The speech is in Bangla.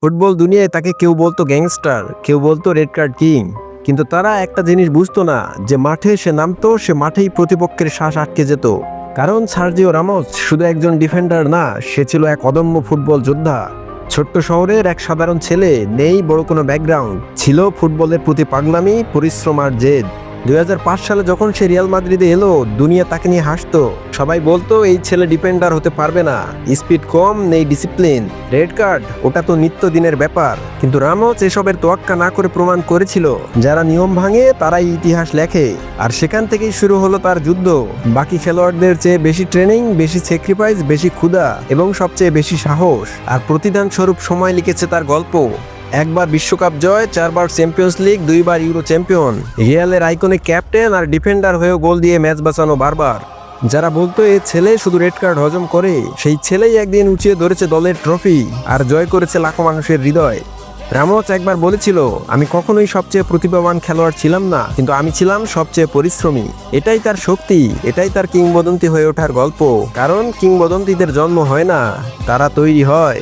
ফুটবল দুনিয়ায় তাকে কেউ বলতো গ্যাংস্টার, কেউ বলতো রেড কার্ড কিং। কিন্তু তারা একটা জিনিস বুঝতো না, যে মাঠে সে নামতো, সে মাঠেই প্রতিপক্ষের শ্বাস আটকে যেত। কারণ সার্জিও রামোস শুধু একজন ডিফেন্ডার না, সে ছিল এক অদম্য ফুটবল যোদ্ধা। ছোট্ট শহরের এক সাধারণ ছেলে, নেই বড় কোনো ব্যাকগ্রাউন্ড, ছিল ফুটবলের প্রতি পাগলামি, পরিশ্রম আর জেদ। 2005 সালে যখন সে রিয়াল মাদ্রিদে এলো, দুনিয়া তাকে নিয়ে হাসতো। সবাই বলতো এই ছেলে ডিফেন্ডার হতে পারবে না, স্পিড কম, নেই ডিসিপ্লিন, রেড কার্ড ওটা তো নিত্যদিনের ব্যাপার। কিন্তু রামোস এসবের তোয়াক্কা না করে প্রমাণ করেছিল, যারা নিয়ম ভাঙে তারাই ইতিহাস লেখে। আর সেখান থেকেই শুরু হলো তার যুদ্ধ। বাকি খেলোয়াড়দের চেয়ে বেশি ট্রেনিং, বেশি স্যাক্রিফাইস, বেশি ক্ষুধা এবং সবচেয়ে বেশি সাহস। আর প্রতিদান স্বরূপ সময় লিখেছে তার গল্প। একবার বিশ্বকাপ জয়, 4বার চ্যাম্পিয়ন্স লিগ, 2বার ইউরো চ্যাম্পিয়ন, রিয়ালের আইকনিক ক্যাপ্টেন আর ডিফেন্ডার হয়েও গোল দিয়ে ম্যাচ বাঁচানো বারবার। যারা বলতো এই ছেলে শুধু রেড কার্ড হজম করে, সেই ছেলেই একদিন উঁচিয়ে ধরেছে দলের ট্রফি আর জয় করেছে লাখো মানুষের হৃদয়। রামোস একবার বলেছিল, আমি কখনোই সবচেয়ে প্রতিভাবান খেলোয়াড় ছিলাম না, কিন্তু আমি ছিলাম সবচেয়ে পরিশ্রমী। এটাই তার শক্তি, এটাই তার কিংবদন্তি হয়ে ওঠার গল্প। কারণ কিংবদন্তিদের জন্ম হয় না, তারা তৈরি হয়।